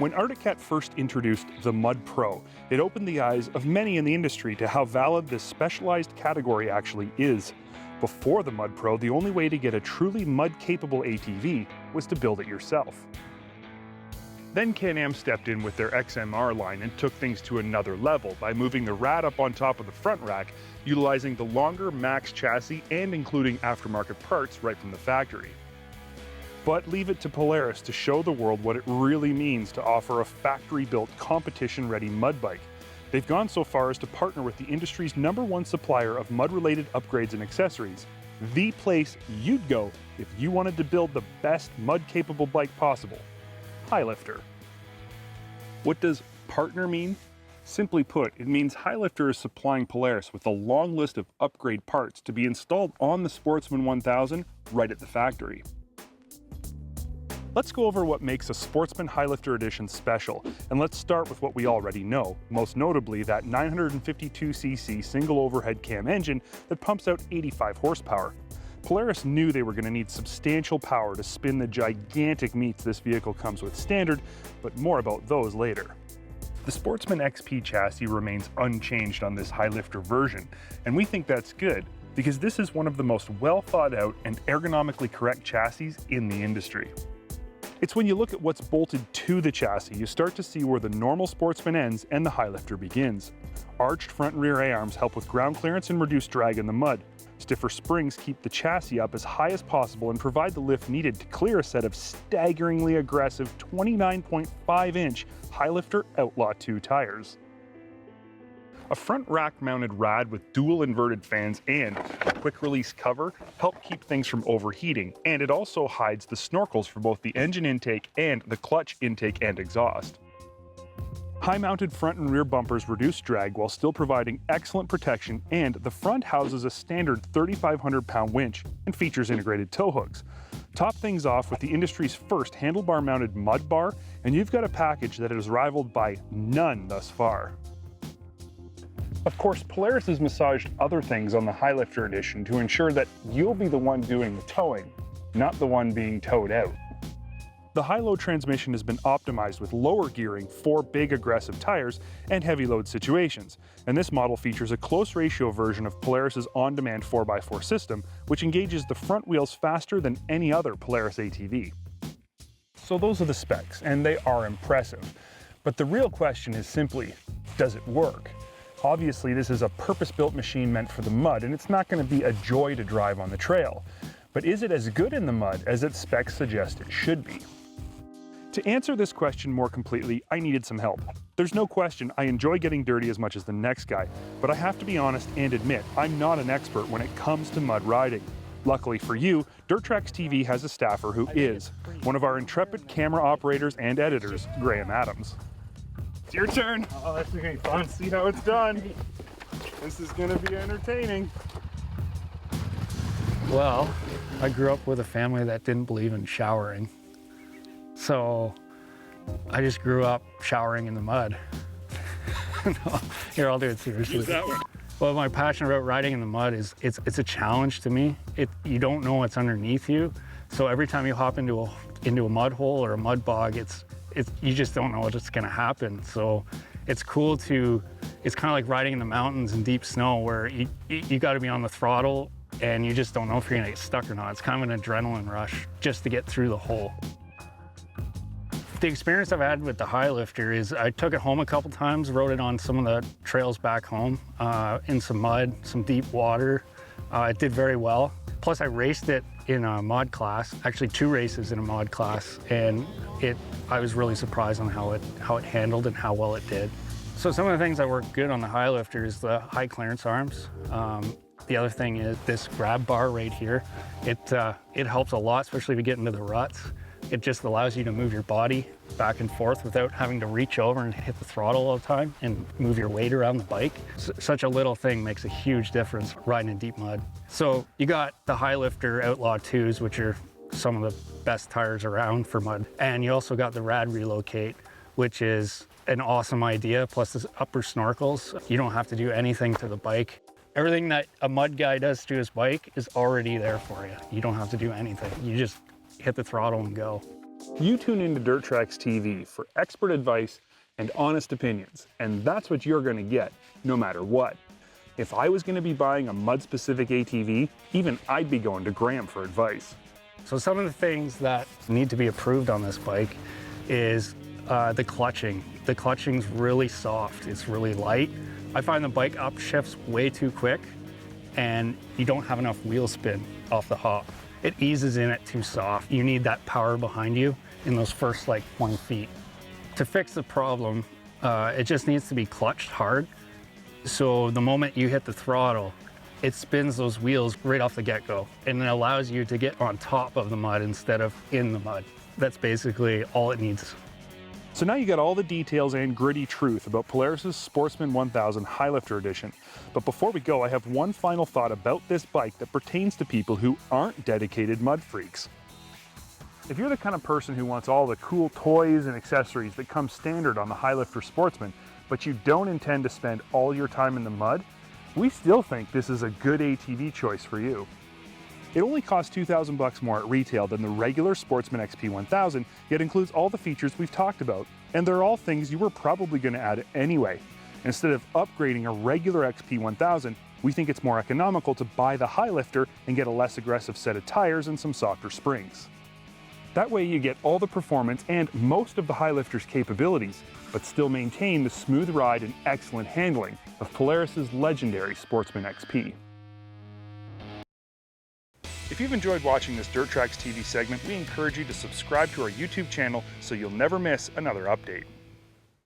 When Arctic Cat first introduced the Mud Pro, it opened the eyes of many in the industry to how valid this specialized category actually is. Before the Mud Pro, the only way to get a truly mud-capable ATV was to build it yourself. Then Can-Am stepped in with their XMR line and took things to another level by moving the Rad up on top of the front rack, utilizing the longer Max chassis and including aftermarket parts right from the factory. But leave it to Polaris to show the world what it really means to offer a factory-built, competition-ready mud bike. They've gone so far as to partner with the industry's #1 supplier of mud-related upgrades and accessories, the place you'd go if you wanted to build the best mud-capable bike possible, highlifter. What does partner mean? Simply put, it means highlifter is supplying Polaris with a long list of upgrade parts to be installed on the Sportsman 1000 right at the factory. Let's go over what makes a Sportsman Highlifter Edition special, and let's start with what we already know, most notably that 952cc single overhead cam engine that pumps out 85 horsepower. Polaris knew they were going to need substantial power to spin the gigantic meats this vehicle comes with standard, but more about those later. The Sportsman XP chassis remains unchanged on this Highlifter version, and we think that's good, because this is one of the most well thought out and ergonomically correct chassis in the industry. It's when you look at what's bolted to the chassis, you start to see where the normal Sportsman ends and the Highlifter begins. Arched front and rear A-arms help with ground clearance and reduce drag in the mud. Stiffer springs keep the chassis up as high as possible and provide the lift needed to clear a set of staggeringly aggressive 29.5-inch Highlifter Outlaw 2 tires. A front rack-mounted rad with dual inverted fans and a quick-release cover help keep things from overheating, and it also hides the snorkels for both the engine intake and the clutch intake and exhaust. High-mounted front and rear bumpers reduce drag while still providing excellent protection, and the front houses a standard 3,500-pound winch and features integrated tow hooks. Top things off with the industry's first handlebar-mounted Mudbar, and you've got a package that is rivaled by none thus far. Of course, Polaris has massaged other things on the Highlifter Edition to ensure that you'll be the one doing the towing, not the one being towed out. The high-low transmission has been optimized with lower gearing for big aggressive tires and heavy load situations, and this model features a close ratio version of Polaris's on-demand 4x4 system, which engages the front wheels faster than any other Polaris ATV. So those are the specs, and they are impressive. But the real question is simply, does it work? Obviously, this is a purpose-built machine meant for the mud, and it's not going to be a joy to drive on the trail. But is it as good in the mud as its specs suggest it should be? To answer this question more completely, I needed some help. There's no question I enjoy getting dirty as much as the next guy, but I have to be honest and admit I'm not an expert when it comes to mud riding. Luckily for you, Dirt Tracks TV has a staffer who is, one of our intrepid camera operators and editors, Graham Adams. It's your turn. Oh, this is gonna be fun. See how it's done. This is gonna be entertaining. Well, I grew up with a family that didn't believe in showering. So I just grew up showering in the mud. No, here, I'll do it seriously. Use that one. Well, my passion about riding in the mud is it's a challenge to me. You don't know what's underneath you. So every time you hop into a mud hole or a mud bog, you just don't know what's going to happen. So it's cool it's kind of like riding in the mountains in deep snow where you got to be on the throttle and you just don't know if you're going to get stuck or not. It's kind of an adrenaline rush just to get through the hole. The experience I've had with the Highlifter is I took it home a couple times, rode it on some of the trails back home in some mud, some deep water. It did very well. Plus I raced it in a mod class, actually 2 races in a mod class, and I was really surprised on how it handled and how well it did. So some of the things that work good on the Highlifter is the high clearance arms. The other thing is this grab bar right here. It helps a lot, especially if you get into the ruts. It just allows you to move your body back and forth without having to reach over and hit the throttle all the time and move your weight around the bike. Such a little thing makes a huge difference riding in deep mud. So you got the Highlifter Outlaw 2s, which are some of the best tires around for mud. And you also got the Rad Relocate, which is an awesome idea, plus the upper snorkels. You don't have to do anything to the bike. Everything that a mud guy does to his bike is already there for you. You don't have to do anything. You just hit the throttle and go. You tune into Dirt Tracks TV for expert advice and honest opinions, and that's what you're going to get, no matter what. If I was going to be buying a mud-specific ATV, even I'd be going to Graham for advice. So some of the things that need to be approved on this bike is the clutching. The clutching's really soft, it's really light. I find the bike upshifts way too quick and you don't have enough wheel spin off the hop. It eases in it too soft. You need that power behind you in those first like 20 feet. To fix the problem, it just needs to be clutched hard. So the moment you hit the throttle, it spins those wheels right off the get-go and it allows you to get on top of the mud instead of in the mud. That's basically all it needs. So now you got all the details and gritty truth about Polaris's Sportsman 1000 Highlifter Edition. But before we go, I have one final thought about this bike that pertains to people who aren't dedicated mud freaks. If you're the kind of person who wants all the cool toys and accessories that come standard on the Highlifter Sportsman, but you don't intend to spend all your time in the mud, we still think this is a good ATV choice for you. It only costs $2,000 more at retail than the regular Sportsman XP 1000, yet includes all the features we've talked about. And they're all things you were probably going to add anyway. Instead of upgrading a regular XP 1000, we think it's more economical to buy the Highlifter and get a less aggressive set of tires and some softer springs. That way you get all the performance and most of the Highlifter's capabilities, but still maintain the smooth ride and excellent handling of Polaris's legendary Sportsman XP. If you've enjoyed watching this Dirt Tracks TV segment, we encourage you to subscribe to our YouTube channel so you'll never miss another update.